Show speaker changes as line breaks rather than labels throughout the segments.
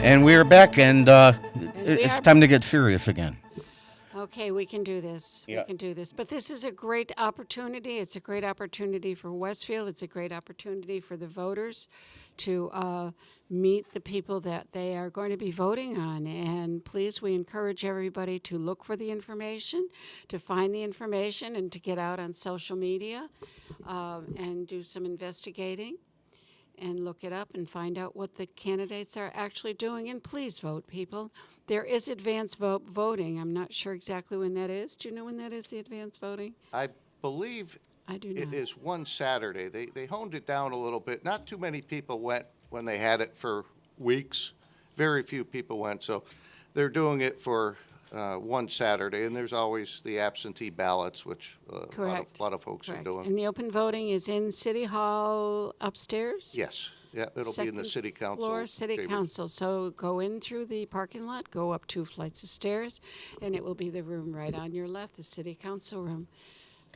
And we are back, and it's
are
time to get serious again.
Okay, we can do this.
Yeah.
We can do this. But this is a great opportunity. It's a great opportunity for Westfield. It's a great opportunity for the voters to meet the people that they are going to be voting on. And please, we encourage everybody to look for the information, to find the information, and to get out on social media and do some investigating. And look it up and find out what the candidates are actually doing. And please vote, people. There is advance voting. I'm not sure exactly when that is. Do you know when that is, the advance voting?
I believe
I do
it
not.
is one Saturday. They honed it down a little bit. Not too many people went when they had it for weeks. Very few people went. So they're doing it for one Saturday, and there's always the absentee ballots, which
Correct.
a lot of folks
Correct.
are doing.
And the open voting is in City Hall upstairs?
Yes, yeah, it'll be in the
Second
City Council
floor, City
chambers.
Council. So go in through the parking lot, go up 2 flights of stairs, and it will be the room right on your left, the City Council room.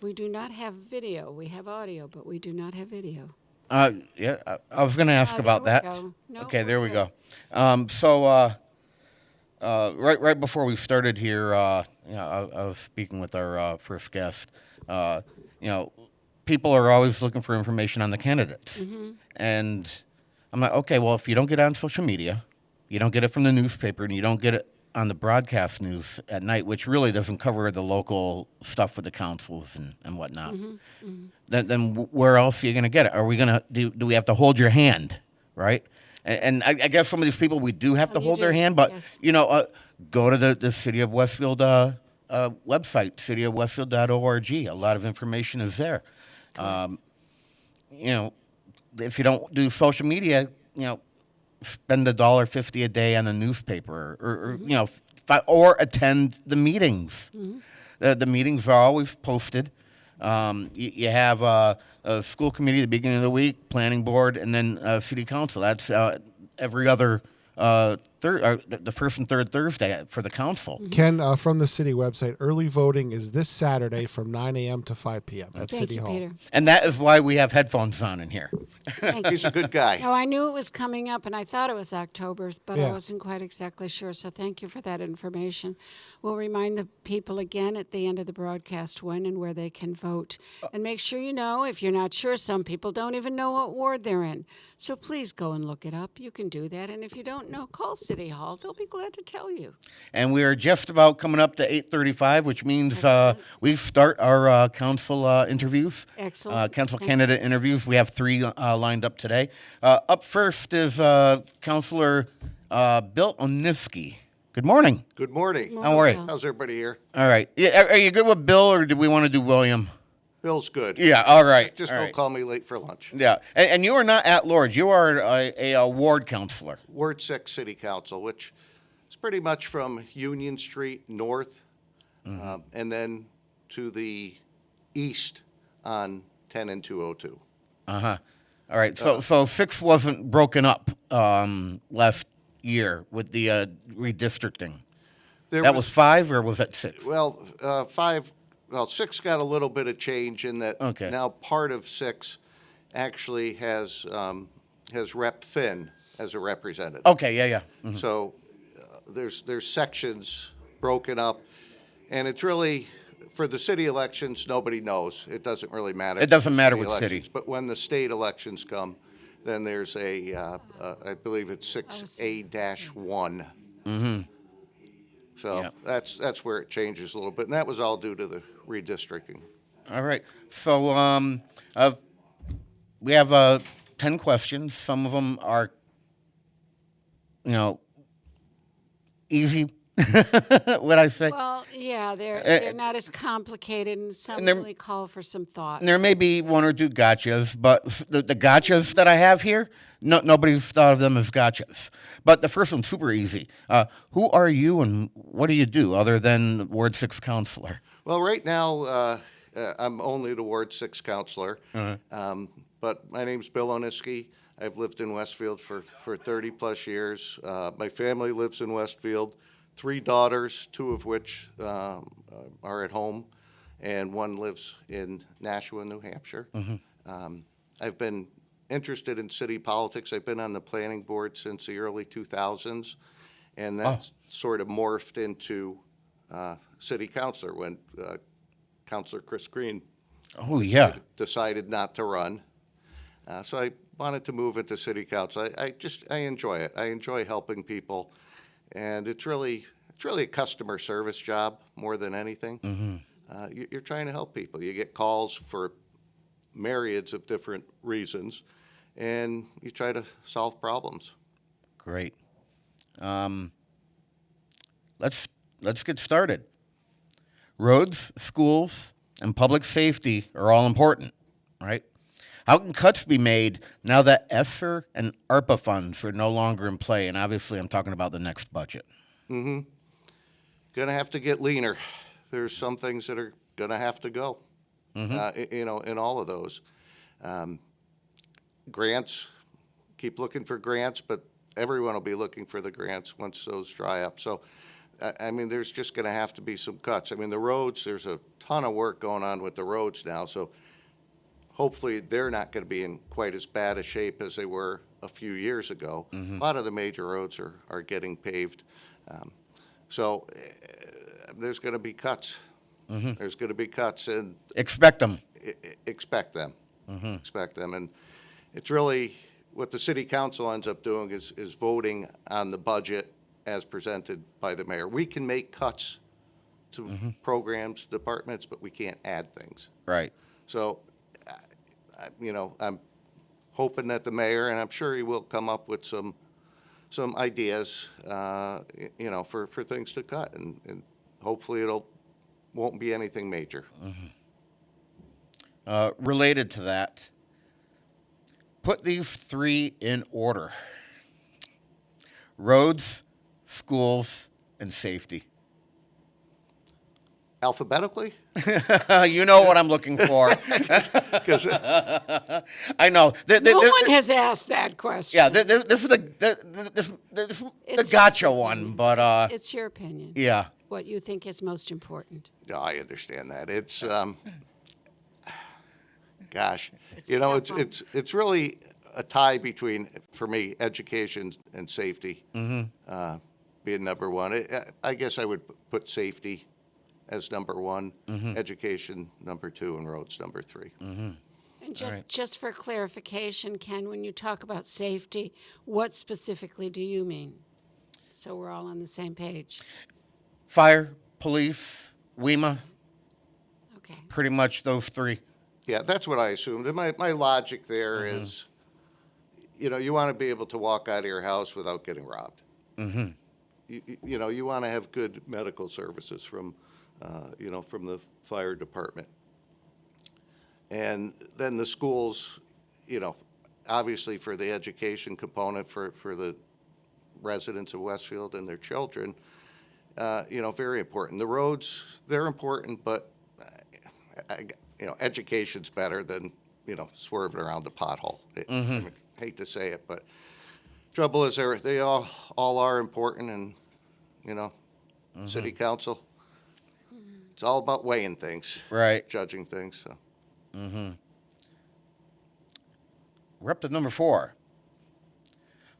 We do not have video. We have audio, but we do not have video.
Yeah, I was going to ask
there
about
we
that.
go. No,
Okay,
we're
there we
good.
go. Right before we started here, I was speaking with our first guest. People are always looking for information on the candidates, and I'm like, okay, well, if you don't get it on social media, you don't get it from the newspaper, and you don't get it on the broadcast news at night, which really doesn't cover the local stuff with the councils and whatnot. Then where else are you going to get it? Are we going to do we have to hold your hand, right? And I guess some of these people we do have to
you
hold their
do,
hand, but
yes.
go to the City of Westfield website, cityofwestfield.org. A lot of information is there. If you don't do social media, spend $1.50 a day on a newspaper, or attend the meetings. The meetings are always posted. You have a school committee at the beginning of the week, planning board, and then city council. That's every other the first and third Thursday for the council.
Ken, from the city website, early voting is this Saturday from 9 a.m. to 5 p.m. at
Thank
City
you,
Hall.
Peter.
And that is why we have headphones on in here.
Thank you.
He's a good guy.
No, I knew it was coming up, and I thought it was October, but I
Yeah.
wasn't quite exactly sure. So thank you for that information. We'll remind the people again at the end of the broadcast when and where they can vote. And make sure you know, if you're not sure, some people don't even know what ward they're in. So please go and look it up. You can do that. And if you don't know, call City Hall. They'll be glad to tell you.
And we are just about coming up to 8:35, which means
Excellent.
we start our council interviews.
Excellent.
Council
Thank
candidate interviews. We have 3 lined up today. Up first is Councilor Bill Onyski. Good morning.
Good morning.
Morning,
How are you?
Bill.
How's everybody here?
All right. Yeah, are you good with Bill, or do we want to do William?
Bill's good.
Yeah. All right.
Just
all
don't
right.
call me late for lunch.
Yeah. And you are not at large. You are a ward councilor.
Ward 6 City Council, which is pretty much from Union Street north and then to the east on 10 and 202.
Uh-huh. All right. So 6 wasn't broken up last year with the redistricting.
There
That was 5, or was that 6?
Well, 6 got a little bit of change in that
Okay.
now part of 6 actually has Rep. Finn as a representative.
Okay. Yeah. Mhm.
So there's sections broken up, and it's really, for the city elections, nobody knows. It doesn't really matter.
It doesn't
for
matter with city.
elections. But when the state elections come, then there's I believe it's 6A-1. So
Yeah.
that's where it changes a little bit, and that was all due to the redistricting.
All right. So we have 10 questions. Some of them are, easy. What I say?
Well, yeah, they're not as complicated, and some
and they're-
really call for some thought.
And there may be 1 or 2 gotchas, but the gotchas that I have here, nobody's thought of them as gotchas. But the first one's super easy. Who are you, and what do you do other than Ward 6 councilor?
Well, right now, I'm only the Ward 6 councilor, but my name's Bill Onyski. I've lived in Westfield for 30-plus years. My family lives in Westfield. 3 daughters, 2 of which are at home, and 1 lives in Nashua, New Hampshire. I've been interested in city politics. I've been on the planning board since the early 2000s, and that's sort of morphed into city councilor when Councilor Chris Green
Oh, yeah.
decided not to run. So I wanted to move into city council. I enjoy it. I enjoy helping people, and it's really a customer service job more than anything. You're trying to help people. You get calls for myriads of different reasons, and you try to solve problems.
Great. Let's get started. Roads, schools, and public safety are all important, right? How can cuts be made now that ESSER and ARPA funds are no longer in play? And obviously, I'm talking about the next budget.
Gonna have to get leaner. There's some things that are gonna have to go. In all of those. Grants, keep looking for grants, but everyone will be looking for the grants once those dry up. So, I mean, there's just gonna have to be some cuts. I mean, the roads, there's a ton of work going on with the roads now, so hopefully they're not gonna be in quite as bad a shape as they were a few years ago. A lot of the major roads are getting paved. So there's gonna be cuts. There's gonna be cuts, and
Expect them.
expect them. Expect them. And it's really, what the city council ends up doing is voting on the budget as presented by the mayor. We can make cuts to programs, departments, but we can't add things.
Right.
So, I'm hoping that the mayor, and I'm sure he will come up with some ideas, for things to cut, and hopefully won't be anything major.
Related to that, put these three in order: roads, schools, and safety.
Alphabetically?
You know what I'm looking for.
'Cause,
I know.
No one has asked that question.
Yeah, this is the gotcha one, but
It's your opinion.
yeah.
What you think is most important.
no, I understand that. It's, gosh,
It's a tough one.
it's really a tie between, for me, education and safety being number one. I guess I would put safety as number one, education number two, and roads number three.
And just for clarification, Ken, when you talk about safety, what specifically do you mean? So we're all on the same page.
Fire, police, WEMA,
Okay.
pretty much those three.
Yeah, that's what I assumed. And my logic there is, you want to be able to walk out of your house without getting robbed. You want to have good medical services from the fire department. And then the schools, obviously for the education component for the residents of Westfield and their children, very important. The roads, they're important, but education's better than, swerving around the pothole. I hate to say it, but trouble is they all are important, and, city council, it's all about weighing things.
Right.
Judging things, so.
We're up to number 4.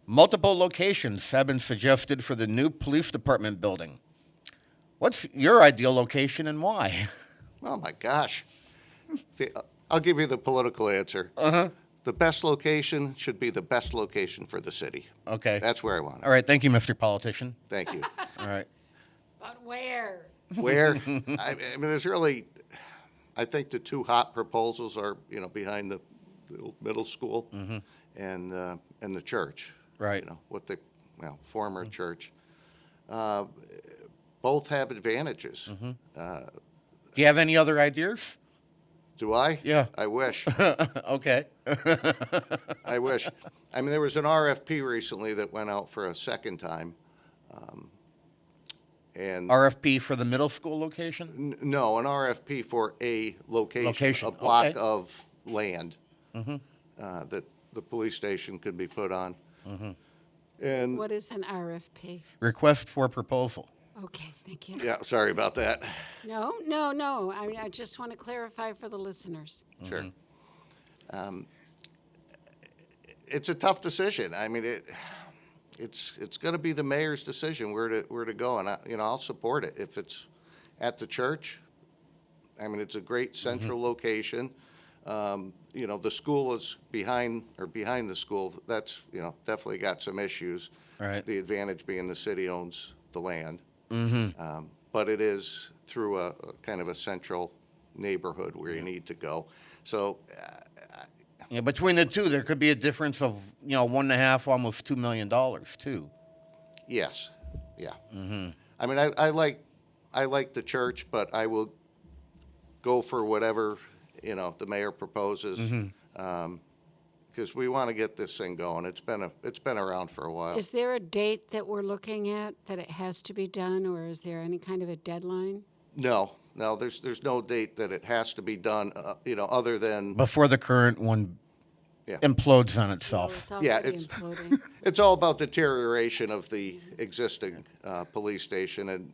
Multiple locations have been suggested for the new police department building. What's your ideal location and why?
Oh, my gosh. I'll give you the political answer. The best location should be the best location for the city.
Okay.
That's where I want it.
All right. Thank you, Mr. Politician.
Thank you.
All right.
But where?
Where? I mean, there's really, I think the two hot proposals are, behind the old middle school and the church.
Right.
Former church. Both have advantages.
Do you have any other ideas?
Do I?
Yeah.
I wish.
Okay.
I wish. I mean, there was an RFP recently that went out for a second time. And
RFP for the middle school location?
no, an RFP for a location, a
Okay.
block of land that the police station could be put on. And
What is an RFP?
Request for proposal.
Okay, thank you.
yeah, sorry about that.
No. I mean, I just want to clarify for the listeners.
Sure. it's a tough decision. I mean, it's going to be the mayor's decision where to go, and I'll support it if it's at the church. I mean, it's a great central location. The school is behind the school. That's definitely got some issues.
Right.
The advantage being the city owns the land, but it is through a kind of a central neighborhood where you need to go. So.
Yeah, between the two, there could be a difference of $1.5, almost $2 million too.
Yes, yeah. I mean, I like the church, but I will go for whatever the mayor proposes, because we want to get this thing going. It's been around for a while.
Is there a date that we're looking at that it has to be done, or is there any kind of a deadline?
No, there's no date that it has to be done. Other than
Before the current one
Yeah.
implodes on
Well,
itself.
it's already
Yeah, it's-
imploding.
it's all about deterioration of the existing police station, and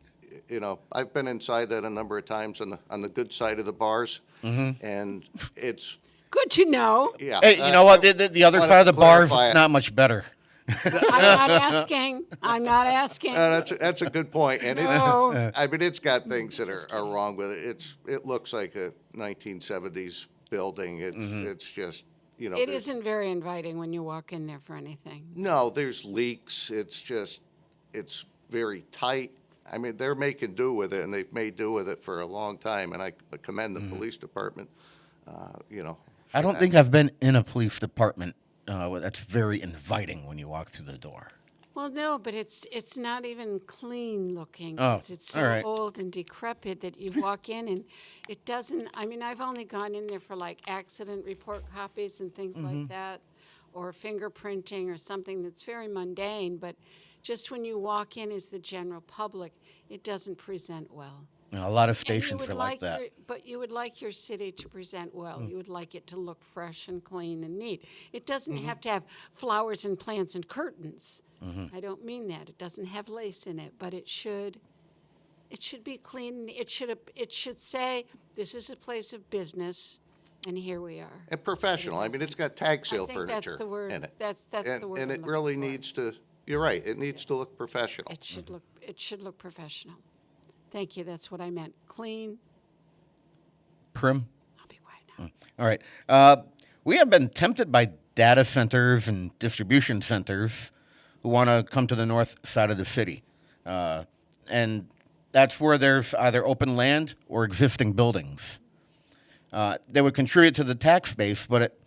I've been inside that a number of times on the good side of the bars, and it's
Good to know.
yeah.
Hey, you know what? The other
wanna
side of the bar is
clarify it.
not much better.
I'm not asking. I'm not asking.
That's a good point, and
No.
I mean it's got things that are wrong with it. It looks like a 1970s building. It's just
It
there's-
isn't very inviting when you walk in there for anything.
No, there's leaks. It's very tight. I mean, they're making do with it, and they've made do with it for a long time, and I commend the police department,
I don't think I've been in a police department that's very inviting when you walk through the door.
Well, no, but it's not even clean looking.
Oh,
It's so
all right.
old and decrepit that you walk in and it doesn't. I mean, I've only gone in there for like accident report copies and things like that, or fingerprinting or something that's very mundane. But just when you walk in as the general public, it doesn't present well.
A lot of
And you
stations
would
are like that.
but you would like your city to present well. You would like it to look fresh and clean and neat. It doesn't have to have flowers and plants and curtains. I don't mean that. It doesn't have lace in it, but it should be clean. It should say this is a place of business, and here we are.
and professional. I mean, it's got tag sale
I think that's
furniture
the word.
in it.
That's
and,
the word.
and
I'm
it
looking
really
for.
needs to. You're right. It needs to look professional.
It should look. It should look professional. Thank you. That's what I meant. Clean.
Prim.
I'll be quiet now.
All right. We have been tempted by data centers and distribution centers who want to come to the north side of the city. And that's where there's either open land or existing buildings. They would contribute to the tax base, but it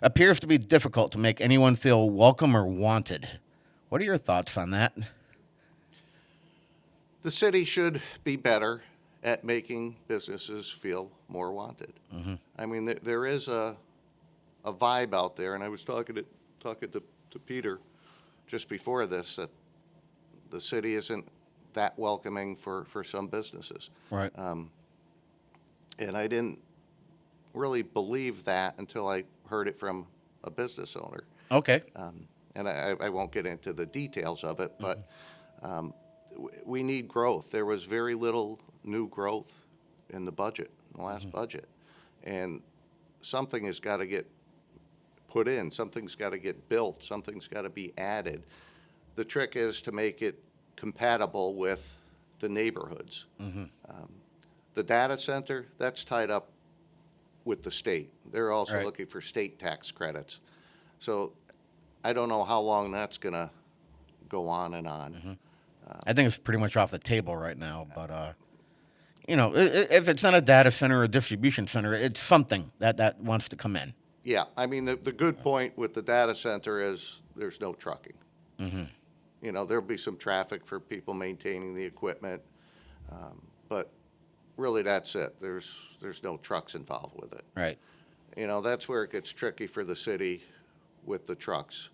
appears to be difficult to make anyone feel welcome or wanted. What are your thoughts on that?
The city should be better at making businesses feel more wanted. I mean, there is a vibe out there, and I was talking to Peter just before this, that the city isn't that welcoming for some businesses.
Right.
And I didn't really believe that until I heard it from a business owner.
Okay.
And I won't get into the details of it, but we need growth. There was very little new growth in the budget, in the last budget. And something has got to get put in, something's got to get built, something's got to be added. The trick is to make it compatible with the neighborhoods. The data center, that's tied up with the state. They're also
Right.
looking for state tax credits. So I don't know how long that's going to go on and on.
I think it's pretty much off the table right now, but if it's not a data center or a distribution center, it's something that wants to come in.
Yeah, I mean, the good point with the data center is there's no trucking. There'll be some traffic for people maintaining the equipment, but really that's it. There's no trucks involved with it.
Right.
That's where it gets tricky for the city with the trucks.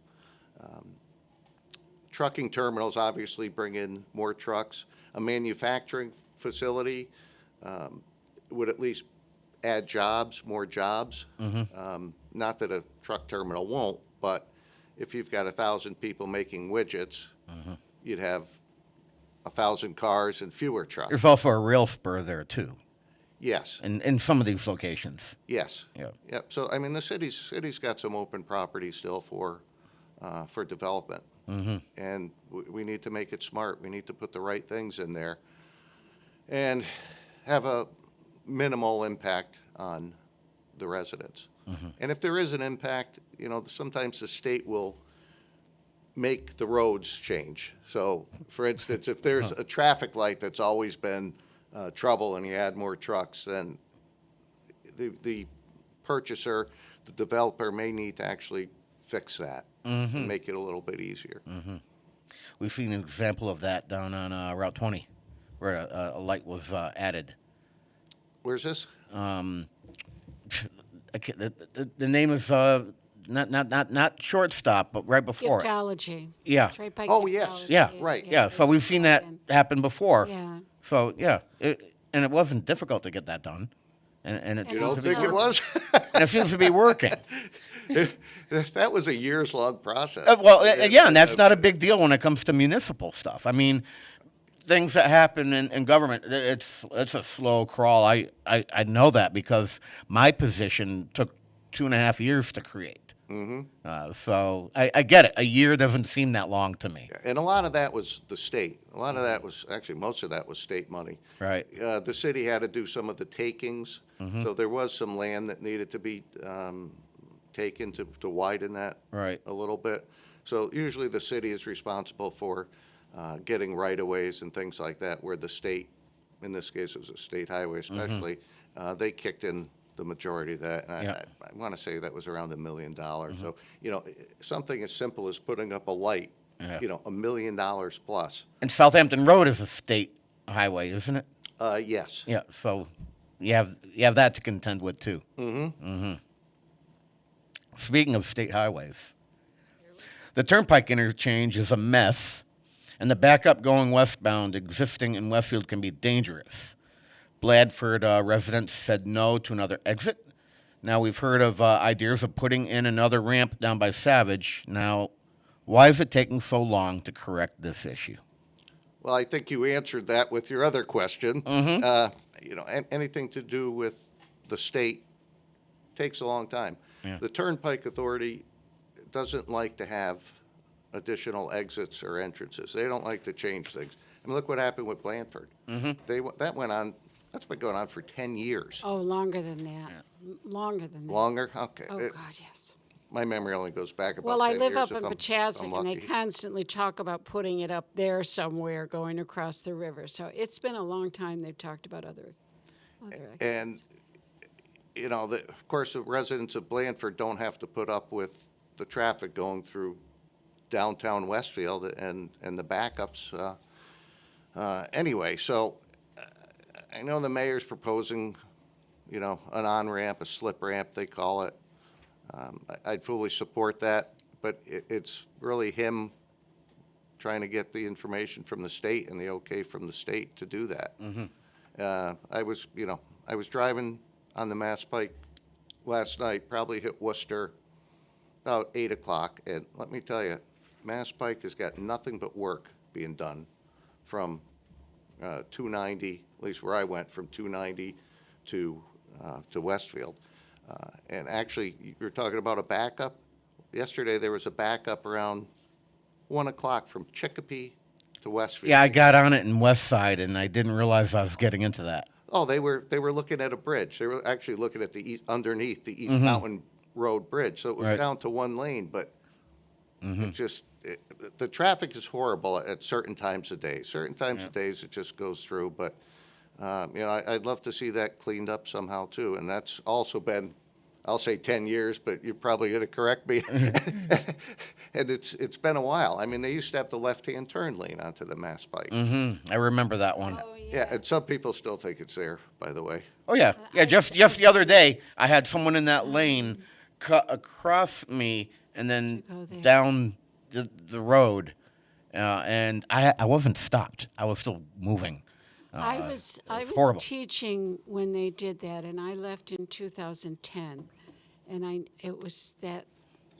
Trucking terminals obviously bring in more trucks. A manufacturing facility would at least add jobs, more jobs. Not that a truck terminal won't, but if you've got 1,000 people making widgets, you'd have 1,000 cars and fewer trucks.
There's also a rail spur there too,
Yes,
in some of these locations.
yes.
Yeah.
Yep. So, I mean, the city's got some open property still for for development. And we need to make it smart. We need to put the right things in there and have a minimal impact on the residents. And if there is an impact, you know, sometimes the state will make the roads change. So, for instance, if there's a traffic light that's always been trouble and you add more trucks, then the purchaser, the developer may need to actually fix that and make it a little bit easier.
We've seen an example of that down on Route 20, where a light was added.
Where's this?
The name is not shortstop, but right before it.
Giftology.
Yeah.
It's right by
Oh, yes.
Giftology.
Yeah,
right.
Yeah, so we've seen that happen before.
Yeah.
So yeah, and it wasn't difficult to get that done, and it
You don't
seems to
think
be,
it was?
and it seems to be working.
That was a years-long process.
Yeah, and that's not a big deal when it comes to municipal stuff. I mean, things that happen in government, it's a slow crawl. I know that because my position took 2.5 years to create. So I get it. A year doesn't seem that long to me.
And a lot of that was the state. A lot of that was, actually, most of that was state money.
Right.
The city had to do some of the takings, so there was some land that needed to be taken to widen that
Right.
a little bit. So usually the city is responsible for getting right-of-ways and things like that, where the state, in this case it was a state highway especially, they kicked in the majority of that. And
Yeah.
I want to say that was around $1 million. So, you know, something as simple as putting up a light,
Yeah.
you know, $1 million plus.
And Southampton Road is a state highway, isn't it?
Yes.
Yeah. So you have that to contend with too. Speaking of state highways, the Turnpike interchange is a mess, and the backup going westbound existing in Westfield can be dangerous. Bladford residents said no to another exit. Now we've heard of ideas of putting in another ramp down by Savage. Now, why is it taking so long to correct this issue?
Well, I think you answered that with your other question. You know, anything to do with the state takes a long time.
Yeah.
The Turnpike Authority doesn't like to have additional exits or entrances. They don't like to change things. I mean, look what happened with Blandford. That went on. That's been going on for 10 years.
Oh, longer than that. Longer than that.
Longer? Okay.
Oh, God, yes.
My memory only goes back about
Well, I
10
live
years
up
if
in
I'm
Pachasik, and they
lucky.
constantly talk about putting it up there somewhere, going across the river. So it's been a long time they've talked about other
And,
exits.
you know, of course, the residents of Blandford don't have to put up with the traffic going through downtown Westfield and the backups anyway. So I know the mayor's proposing, you know, an on-ramp, a slip ramp, they call it. I'd fully support that, but it's really him trying to get the information from the state and the okay from the state to do that. I was driving on the Mass Pike last night, probably hit Worcester about 8 o'clock, and let me tell you, Mass Pike has got nothing but work being done from 290, at least where I went, from 290 to Westfield. And actually, you're talking about a backup. Yesterday, there was a backup around 1 o'clock from Chicopee to Westfield.
Yeah, I got on it in West Side, and I didn't realize I was getting into that.
Oh, they were looking at a bridge. They were actually looking at the underneath the East Mountain Road Bridge. So it was
Right.
down to one lane, but it just the traffic is horrible at certain times of day. Certain times of days it just goes through. But you know, I'd love to see that cleaned up somehow too. And that's also been, I'll say 10 years, but you're probably going to correct me. And it's been a while. I mean, they used to have the left-hand turn lane onto the Mass Pike.
I remember that one.
Oh,
Yeah, and some people still think it's there, by the way.
Oh yeah, yeah. Just the other day, I had someone in that lane cut across me and then
go there.
down the road, and I wasn't stopped. I was still moving.
I was
horrible.
teaching when they did that, and I left in 2010, and it was that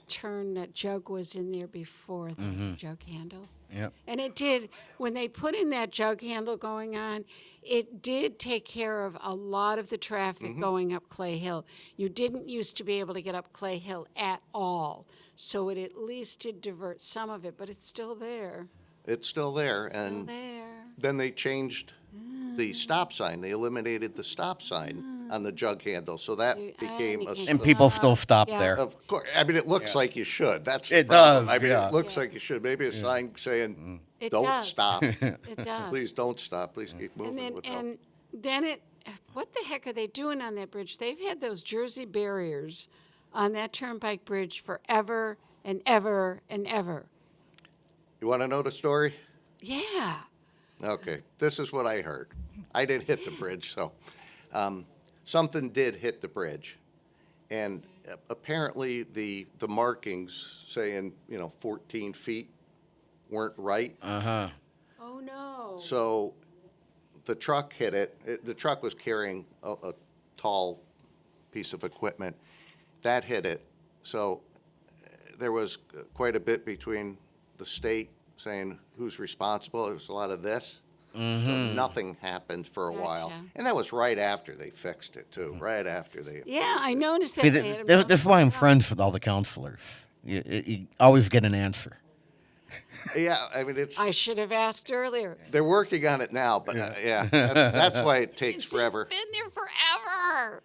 turn that Jug was in there before the jug handle.
Yep.
And it did, when they put in that jug handle going on, it did take care of a lot of the traffic going up Clay Hill. You didn't used to be able to get up Clay Hill at all. So it at least did divert some of it, but it's still there.
It's still there.
Still
And
there.
then they changed the stop sign. They eliminated the stop sign on the jug handle. So that became
you
a.
can't
And
go
people
up.
still stop
Yeah.
there.
Of course, I mean, it looks like you should. That's the
It
problem.
does,
I mean,
yeah.
it looks
Yeah.
like you should. Maybe a sign saying,
It
"Don't
does.
stop.
It does.
Please don't stop. Please keep moving." would help.
And then it, what the heck are they doing on that bridge? They've had those Jersey barriers on that turnpike bridge forever and ever and ever.
You want to know the story?
Yeah.
Okay, this is what I heard. I didn't hit the bridge, so something did hit the bridge, and apparently the markings saying 14 feet weren't right.
Oh no.
So the truck hit it. The truck was carrying a tall piece of equipment. That hit it. So there was quite a bit between the state saying who's responsible. There was a lot of this. So nothing happened for a while.
Gotcha.
And that was right after they fixed it, too. Right after they.
Yeah, I noticed that.
See,
they had
this is why I'm
them-
friends with all the counselors. You always get an answer.
Yeah, I mean, it's.
I should have asked earlier.
They're working on it now, but that's why it takes
It's
forever.
been there forever.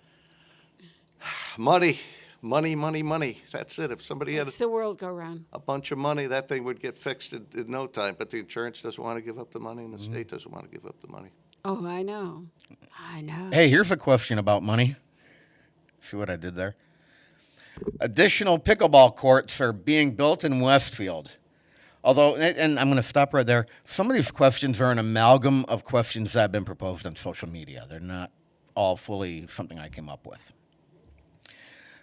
Money. That's it. If somebody had
It's the world go round.
a bunch of money, that thing would get fixed in no time. But the insurance doesn't want to give up the money, and the state doesn't want to give up the money.
Oh, I know. I know.
Hey, here's a question about money. See what I did there? Additional pickleball courts are being built in Westfield. Although, and I'm going to stop right there, some of these questions are an amalgam of questions that have been proposed on social media. They're not all fully something I came up with.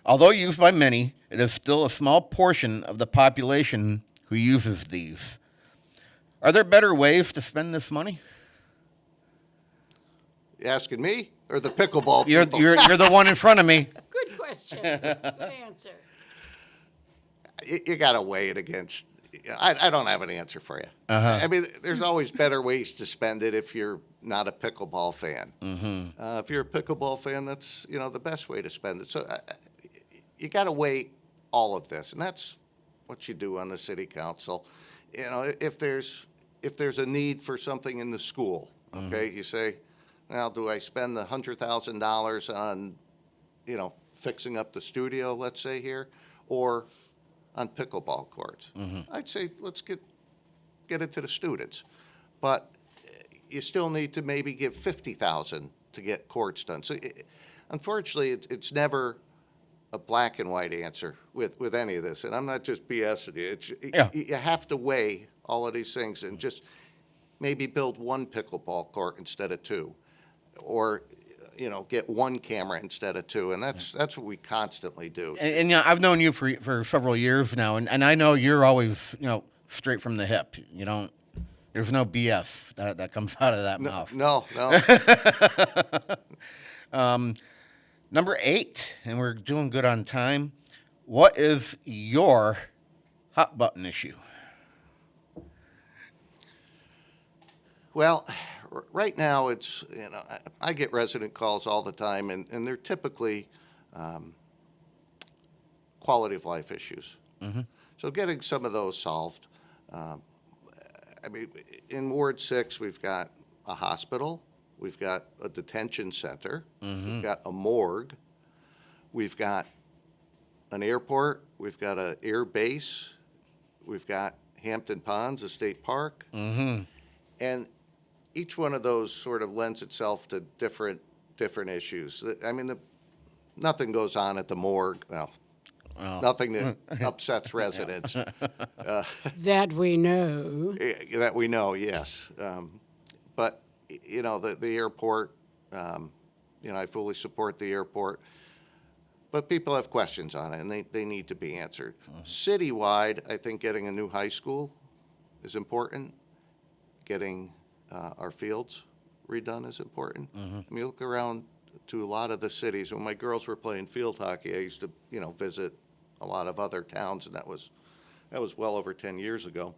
Although used by many, it is still a small portion of the population who uses these. Are there better ways to spend this money?
You asking me or the pickleball
You're
people?
you're the one in front of me.
Good question. Good answer.
You got to weigh it against. I don't have an answer for you. I mean, there's always better ways to spend it if you're not a pickleball fan. If you're a pickleball fan, that's the best way to spend it. So you got to weigh all of this, and that's what you do on the city council. If there's a need for something in the school, okay, you say, well, do I spend the $100,000 on fixing up the studio, let's say here, or on pickleball courts? I'd say let's get it to the students, but you still need to maybe give $50,000 to get courts done. So unfortunately, it's never a black and white answer with any of this, and I'm not just BSing you. You have to weigh all of these things and just maybe build one pickleball court instead of two, or get one camera instead of two, and that's what we constantly do.
And I've known you for several years now, and I know you're always straight from the hip. You don't. There's no BS that comes out of that mouth.
No.
Number 8, and we're doing good on time. What is your hot button issue?
Well, right now it's I get resident calls all the time, and they're typically quality of life issues. So getting some of those solved. I mean, in Ward 6, we've got a hospital, we've got a detention center, we've got a morgue, we've got an airport, we've got an air base, we've got Hampton Ponds, a state park, and each one of those sort of lends itself to different issues. I mean, nothing goes on at the morgue. Well, nothing that upsets residents.
That we know.
That we know, yes. But the airport. I fully support the airport. But people have questions on it, and they need to be answered. Citywide, I think getting a new high school is important. Getting our fields redone is important. I mean, you look around to a lot of the cities. When my girls were playing field hockey, I used to, visit a lot of other towns, and that was well over 10 years ago.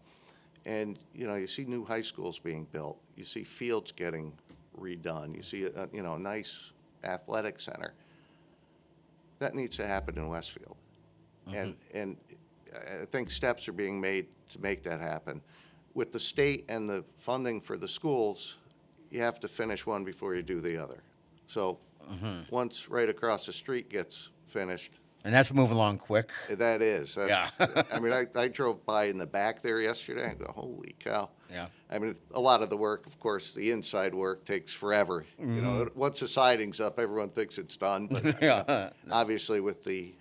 And, you know, you see new high schools being built. You see fields getting redone. You see, you know, a nice athletic center. That needs to happen in Westfield. And I think steps are being made to make that happen. With the state and the funding for the schools, you have to finish one before you do the other. So once right across the street gets finished,
And that's moving along quick.
that is.
Yeah.
I mean, I drove by in the back there yesterday. I go, holy cow.
Yeah.
I mean, a lot of the work, of course, the inside work takes forever. You know, once the siding's up, everyone thinks it's done. But
Yeah.
obviously with the,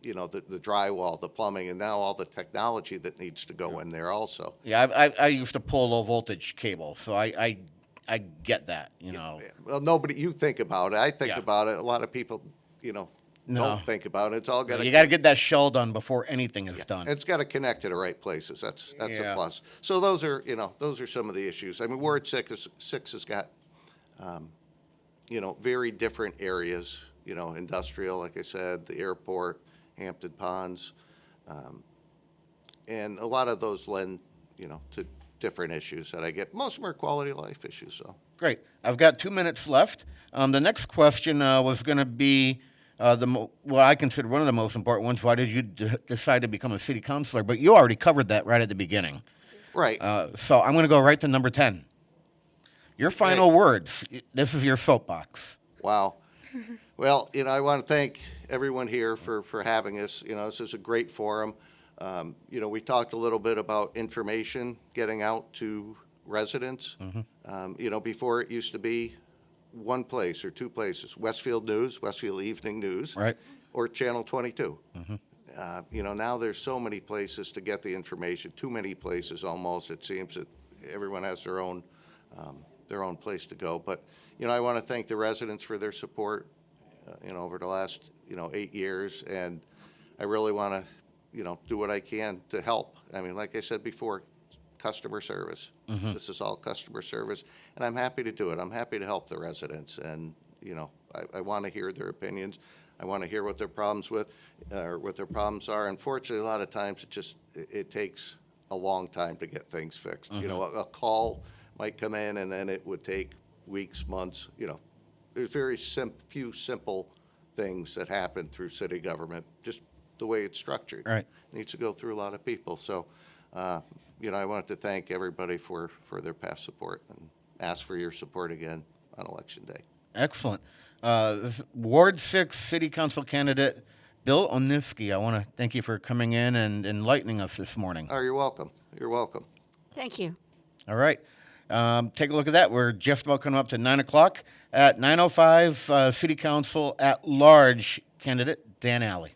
you know, the drywall, the plumbing, and now all the technology that needs to go in there also.
Yeah, I used to pull low voltage cable, so I get that, you know.
Well, nobody, you think about it. I think
Yeah.
about it. A lot of people, you know,
No.
don't think about it. It's all got
You got to get that shell done before anything is done.
It's got to connect to the right places. That's
Yeah.
a plus. So those are, you know, those are some of the issues. I mean, Ward 6 has got, you know, very different areas, you know, industrial, like I said, the airport, Hampton Ponds. And a lot of those lend, you know, to different issues that I get. Most of them are quality of life issues, so.
Great. I've got 2 minutes left. The next question was going to be what I consider one of the most important ones. Why did you decide to become a city councilor? But you already covered that right at the beginning.
Right.
So I'm going to go right to number 10. Your final words. This is your soapbox.
Wow. Well, you know, I want to thank everyone here for having us. You know, this is a great forum. You know, we talked a little bit about information getting out to residents. You know, before it used to be one place or two places, Westfield News, Westfield Evening News,
Right.
or Channel 22. You know, now there's so many places to get the information, too many places almost. It seems that everyone has their own place to go. But, you know, I want to thank the residents for their support, you know, over the last, you know, 8 years. And I really want to, you know, do what I can to help. I mean, like I said before, customer service. This is all customer service, and I'm happy to do it. I'm happy to help the residents, and, you know, I want to hear their opinions. I want to hear what their problems are. Unfortunately, a lot of times it takes a long time to get things fixed. You know, a call might come in, and then it would take weeks, months. You know, there's very few simple things that happen through city government, just the way it's structured.
Right.
It needs to go through a lot of people. So, you know, I wanted to thank everybody for their past support and ask for your support again on Election Day.
Excellent. Ward 6 City Council candidate Bill Onyski, I want to thank you for coming in and enlightening us this morning.
Oh, you're welcome. You're welcome.
Thank you.
All right. Take a look at that. We're just about coming up to 9 o'clock. At 9:05, City Council at Large candidate Dan Alley.